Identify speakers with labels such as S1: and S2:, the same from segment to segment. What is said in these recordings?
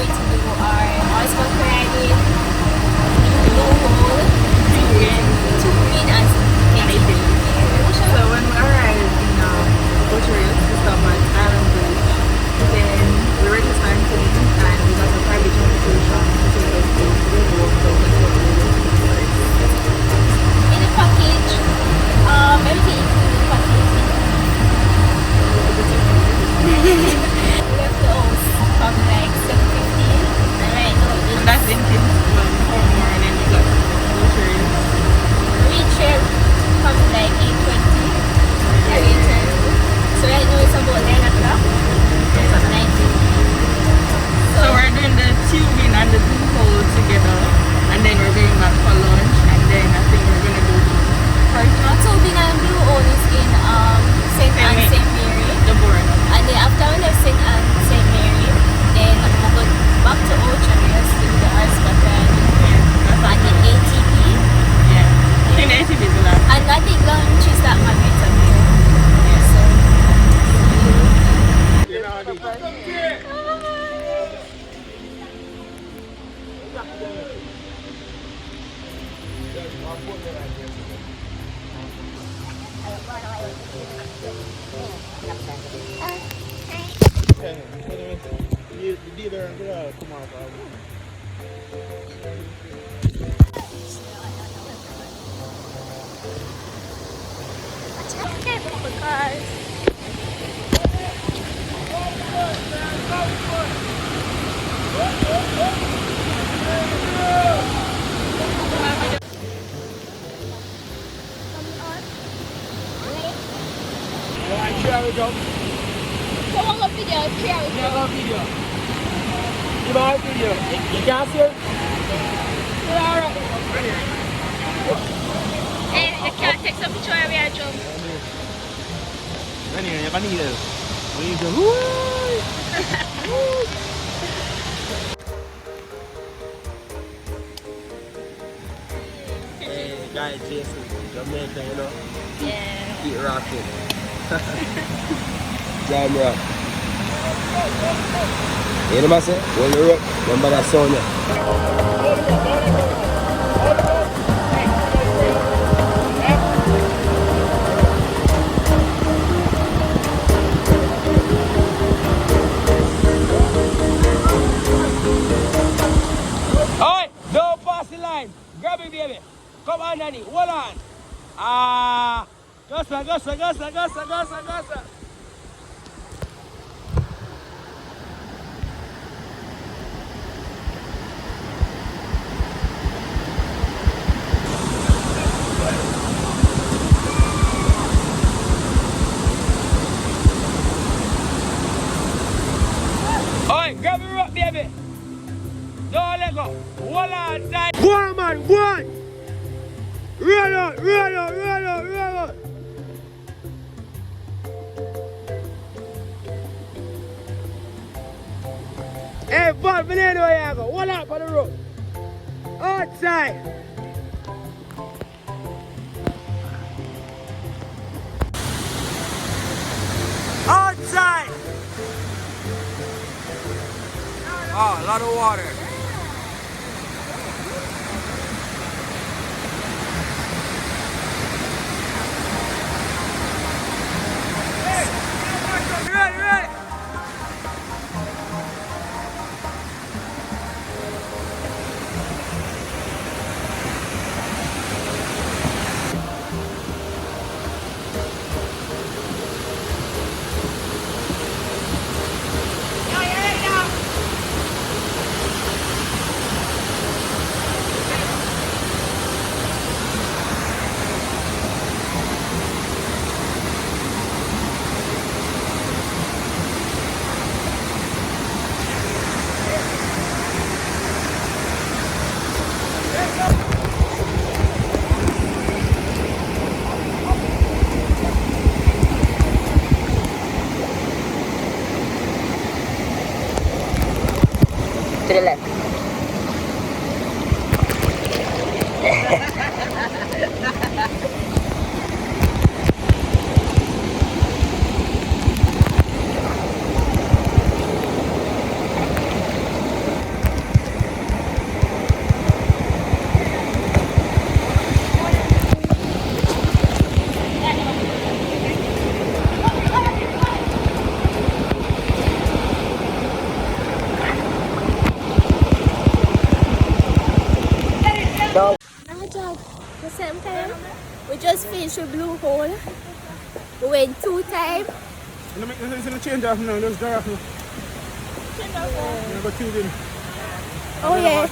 S1: going to do our horseback riding, blue hole, to win as anything.
S2: So when we arrived in Bucharest, we stopped at Island Bridge. Then we registered and we got a private transportation to take us to the walk down the forest.
S1: In the package, everything included in the package. We left the house from like 7:15, and right now
S2: And that's in Kingston, more, and then we got Bucharest.
S1: reach here from like 8:20 or 8:30. So right now it's about 9 o'clock. It's at 9:50.
S2: So we're doing the tubing and the blue hole together, and then we're going back for lunch, and then I think we're gonna go to Horseback.
S1: Tubing and blue hole is in St. Anne, St. Mary.
S2: The board.
S1: And then after we left St. Anne, St. Mary, then we go back to Ocean to do the horseback riding.
S2: Yeah,
S1: And the ATV.
S2: yeah. I think the ATV is the last.
S1: And I think lunch is that Margarita meal. Yeah, so. Okay, because so long a video, share it.
S3: You can't see it?
S1: Hey, you can't take some picture of your jump.
S3: Anyway, if I need it, we need to. Hey, guy Jason, Jamaica, you know?
S1: Yeah.
S3: Keep rocking. Jam rock. You know what I say? Hold the rope. Remember that sound, yeah? Alright, don't pass the line. Grab it, baby. Come on, Nanny. Hold on. Gossa. Alright, grab it up, baby. Don't let go. Hold on tight. Go on, man. Go on. Roll out. Hey, Bob, we need to where you go. Hold up for the rope. Outside. Outside. Oh, a lot of water. Ready. To the left.
S1: just finished with Blue Hole. We went 2 times.
S3: You make the change off now, just dry off now.
S1: Change off now.
S3: You go tubing.
S1: Oh yeah.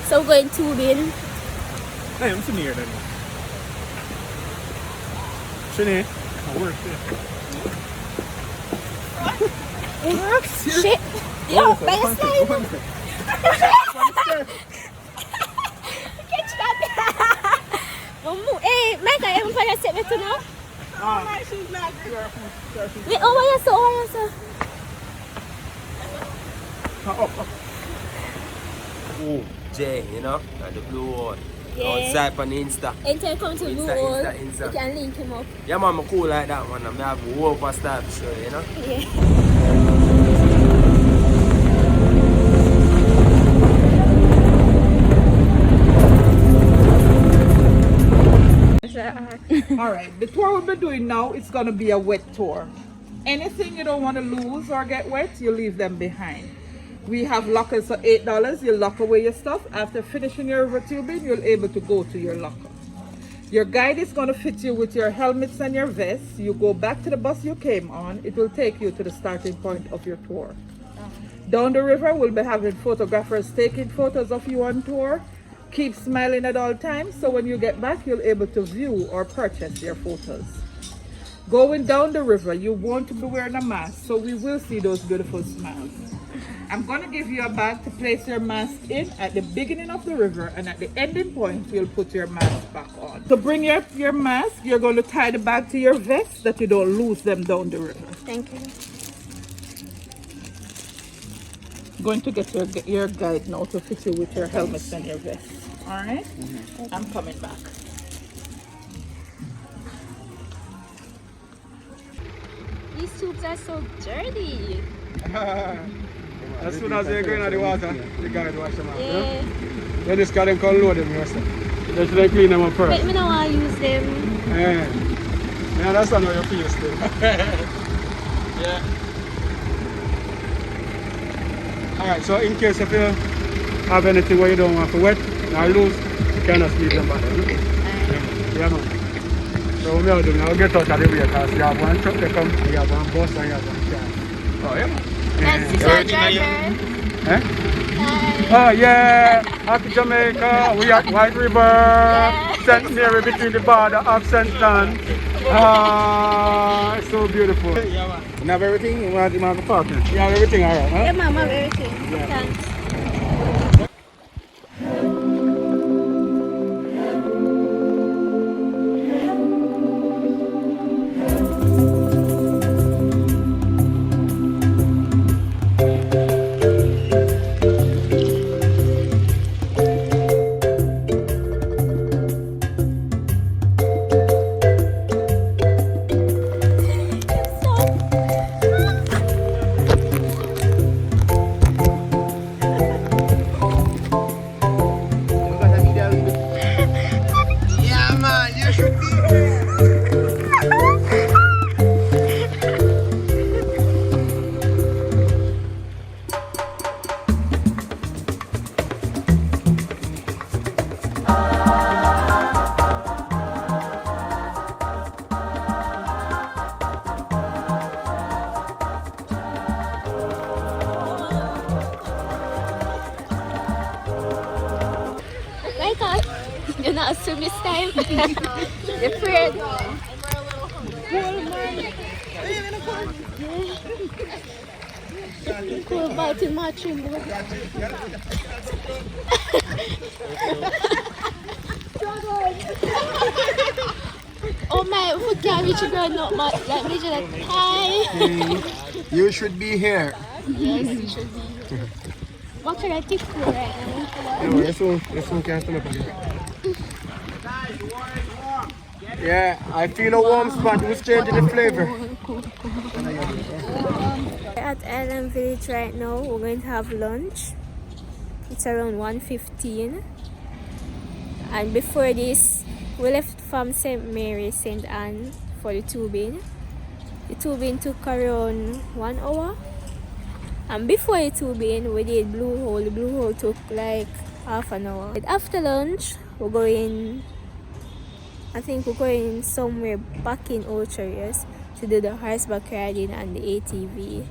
S1: So we're going tubing.
S3: Hey, I'm sitting here then. Shane, I work there.
S1: Shit. Yo, better slide. Catch that. Hey, Mike, I haven't find a set me to now.
S2: Oh, my shoes not good.
S1: Wait, oh, yes,
S4: Oh, Jay, you know, and the blue one.
S1: Yeah.
S4: Outside on the Insta.
S1: Anytime come to Blue Hole, you can link him up.
S4: Yeah, man, I'm cool like that, man. I'm have a whole for style show, you know?
S1: Yeah.
S2: Alright, the tour we'll be doing now, it's going to be a wet tour. Anything you don't want to lose or get wet, you leave them behind. We have lockers for $8. You lock away your stuff. After finishing your river tubing, you'll be able to go to your locker. Your guide is going to fit you with your helmets and your vests. You go back to the bus you came on. It will take you to the starting point of your tour. Down the river, we'll be having photographers taking photos of you on tour. Keep smiling at all times, so when you get back, you'll be able to view or purchase your photos. Going down the river, you want to be wearing a mask, so we will see those beautiful smiles. I'm going to give you a bag to place your mask in at the beginning of the river, and at the ending point, you'll put your mask back on. To bring your mask, you're going to tie the bag to your vest so that you don't lose them down the river.
S1: Thank you.
S2: Going to get your guide now to fit you with your helmets and your vest. All right? I'm coming back.
S1: These tubes are so dirty.
S3: As soon as they go into the water, the guide wash them out.
S1: Yeah.
S3: Then this guy them can load them yourself. They should clean them up first.
S1: But me don't want to use them.
S3: Yeah, that's not how you feel still. Yeah. Alright, so in case if you have anything where you don't want to wet or lose, you cannot leave them back there. Yeah, man. So what I'll do now, I'll get out of the way because you have one truck that come, you have one bus and you have one car. Oh, yeah.
S1: That's the driver.
S3: Eh?
S1: Hi.
S3: Oh, yeah. Happy Jamaica. We at White River.
S1: Yeah.
S3: St. Mary between the border of St. John. Ah, it's so beautiful. Yeah, man. You have everything? You have a partner? You have everything, alright, huh?
S1: Yeah, Mom, I have everything.
S3: Yeah.
S1: Thanks. You're not assume this time. You're afraid. Cool about it matching. Oh my, we can't reach a girl not much. Like me just like, hi.
S5: You should be here.
S1: Yes, you should be here. What can I take for right now?
S5: No, this one can't stand up again. Yeah, I feel a warm spot. Who's changing the flavor?
S1: We're at Island Village right now. We're going to have lunch. It's around 1:15. And before this, we left from St. Mary, St. Anne for the tubing. The tubing took around 1 hour. And before the tubing, we did Blue Hole. The Blue Hole took like half an hour. But after lunch, we're going I think we're going somewhere back in Ocherius to do the horseback riding and the ATV.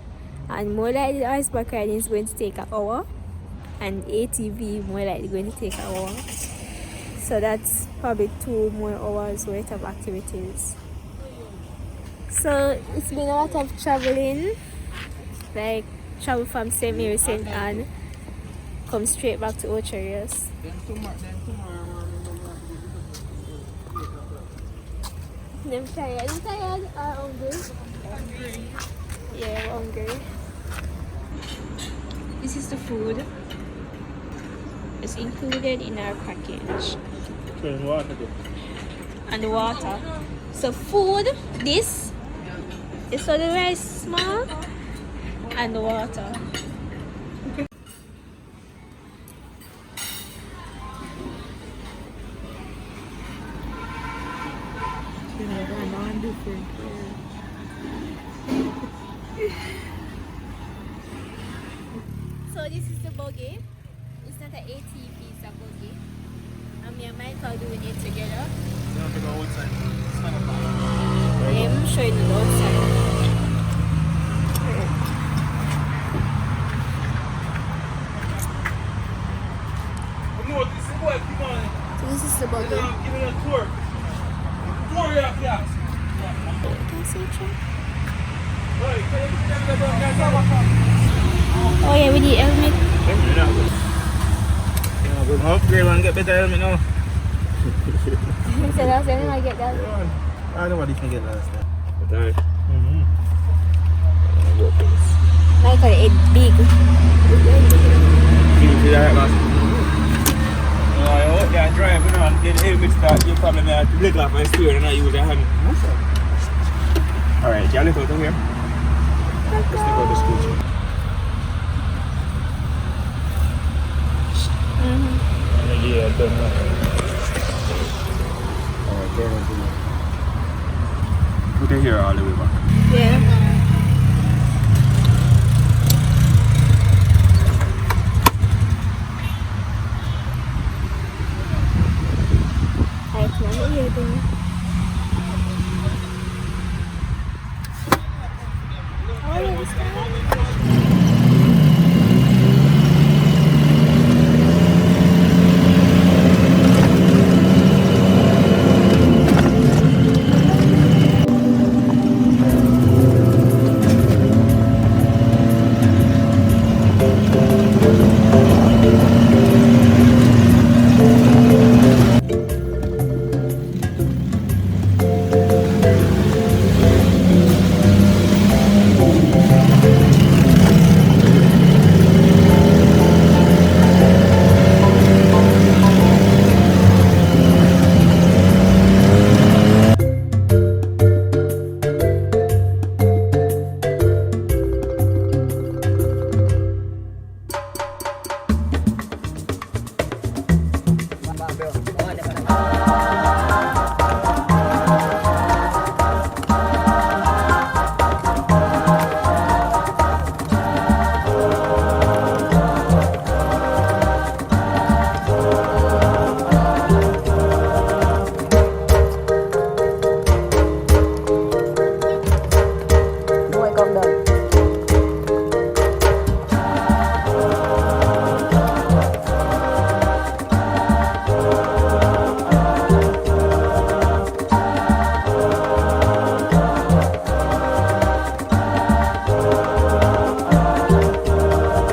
S1: And more likely the horseback riding is going to take an hour, and ATV more likely going to take an hour. So that's probably 2 more hours worth of activities. So it's been a lot of traveling, like travel from St. Mary St. Anne, come straight back to Ocherius. I'm tired. I'm tired. I'm hungry. Yeah, I'm hungry. This is the food. It's included in our package. And the water. So food, this is for the rice small, and the water. So this is the buggy. It's not an ATV, it's a buggy. And me and Mike are doing it together. I'm showing you the outside. So this is the buggy.
S3: Give me a tour. Tour, yeah.
S1: Can I see it? Oh yeah, we need helmet.
S5: Upgrade and get better helmet now.
S1: He said last time I get that.
S5: I know what you can get last time.
S1: Michael, it's big.
S5: I hope you drive and get the helmet start. You probably may have to leg off my steering and I use your hand. Alright, you lift out of here. Let's take out the scooter. Yeah, done that. Alright, put it here all the way back.
S1: Yeah.